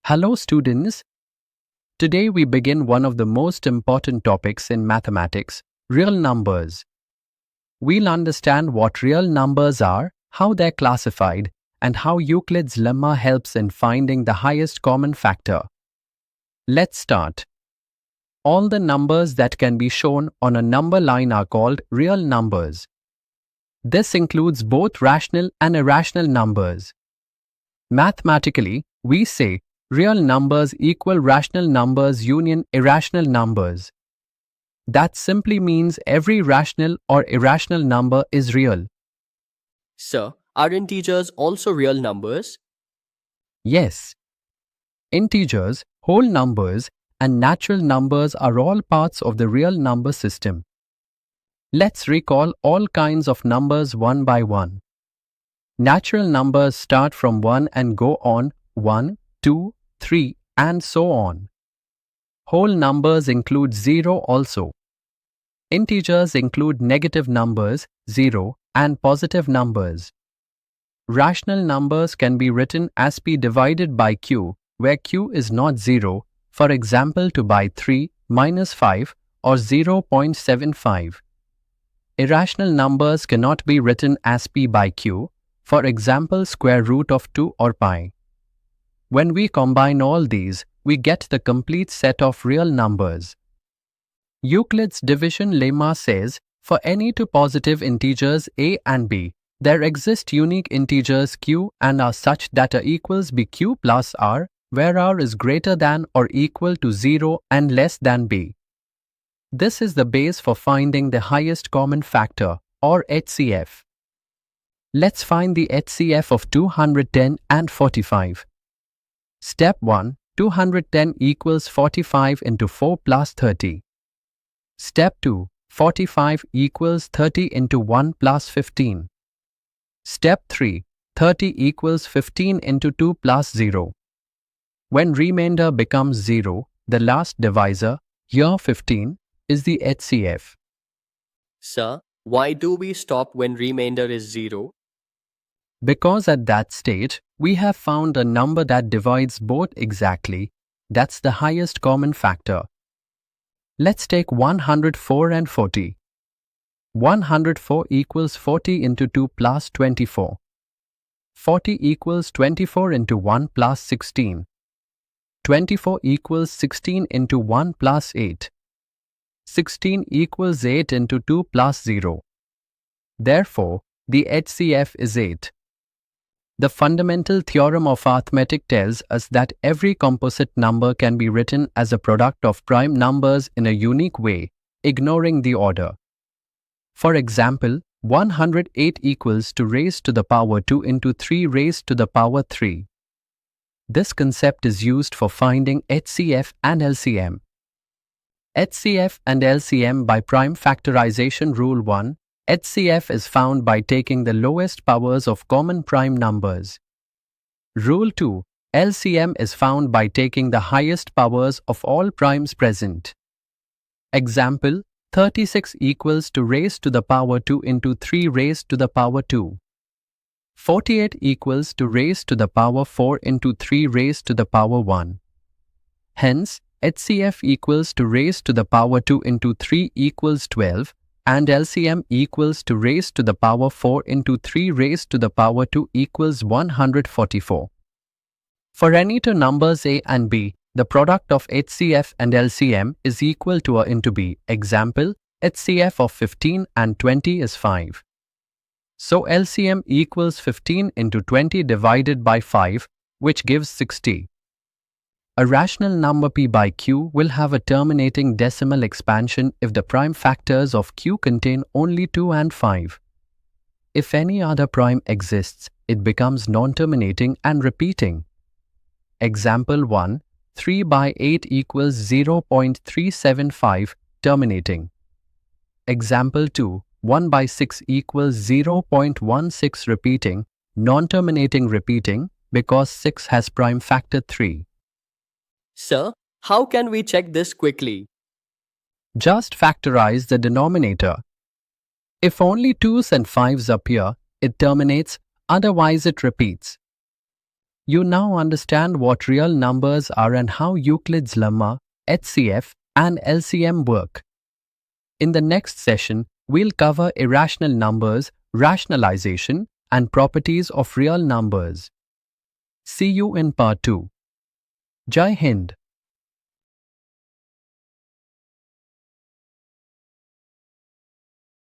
Hello students, today we begin one of the most important topics in mathematics, real numbers. We'll understand what real numbers are, how they're classified, and how Euclid's lemma helps in finding the highest common factor. Let's start. All the numbers that can be shown on a number line are called real numbers. This includes both rational and irrational numbers. Mathematically, we say real numbers equal rational numbers union irrational numbers. That simply means every rational or irrational number is real. Sir, are integers also real numbers? Yes. Integers, whole numbers, and natural numbers are all parts of the real number system. Let's recall all kinds of numbers one by one. Natural numbers start from 1 and go on 1, 2, 3, and so on. Whole numbers include 0 also. Integers include negative numbers, 0, and positive numbers. Rational numbers can be written as p divided by q, where q is not 0, for example to by 3, minus 5, or 0.75. Irrational numbers cannot be written as p by q, for example square root of 2 or pi. When we combine all these, we get the complete set of real numbers. Euclid's division lemma says, for any two positive integers a and b, there exist unique integers q and are such that a equals bq plus r, where r is greater than or equal to 0 and less than b. This is the base for finding the highest common factor, or HCF. Let's find the HCF of 210 and 45. Step 1. 210 equals 45 into 4 plus 30. Step 2. 45 equals 30 into 1 plus 15. Step 3. 30 equals 15 into 2 plus 0. When remainder becomes 0, the last divisor, here 15, is the HCF. Sir, why do we stop when remainder is 0? Because at that stage, we have found a number that divides both exactly. That's the highest common factor. Let's take 104 and 40. 104 equals 40 into 2 plus 24. 40 equals 24 into 1 plus 16. 24 equals 16 into 1 plus 8. 16 equals 8 into 2 plus 0. Therefore, the HCF is 8. The fundamental theorem of arithmetic tells us that every composite number can be written as a product of prime numbers in a unique way, ignoring the order. For example, 108 equals 2 raised to the power 2 into 3 raised to the power 3. This concept is used for finding HCF and LCM. HCF and LCM by prime factorization rule 1. HCF is found by taking the lowest powers of common prime numbers. Rule 2. LCM is found by taking the highest powers of all primes present. Example, 36 equals 2 raised to the power 2 into 3 raised to the power 2. 48 equals 2 raised to the power 4 into 3 raised to the power 1. Hence, HCF equals 2 raised to the power 2 into 3 equals 12, and LCM equals 2 raised to the power 4 into 3 raised to the power 2 equals 144. For any two numbers a and b, the product of HCF and LCM is equal to a into b. Example, HCF of 15 and 20 is 5. So LCM equals 15 into 20 divided by 5, which gives 60. A rational number p by q will have a terminating decimal expansion if the prime factors of q contain only 2 and 5. If any other prime exists, it becomes non-terminating and repeating. Example 1, 3 by 8 equals 0.375, terminating. Example 2, 1 by 6 equals 0.16, repeating, non-terminating repeating, because 6 has prime factor 3. Sir, how can we check this quickly? Just factorize the denominator. If only 2's and 5's appear, it terminates, otherwise it repeats. You now understand what real numbers are and how Euclid's lemma, HCF, and LCM work. In the next session, we'll cover irrational numbers, rationalization, and properties of real numbers. See you in part 2. Jai Hind.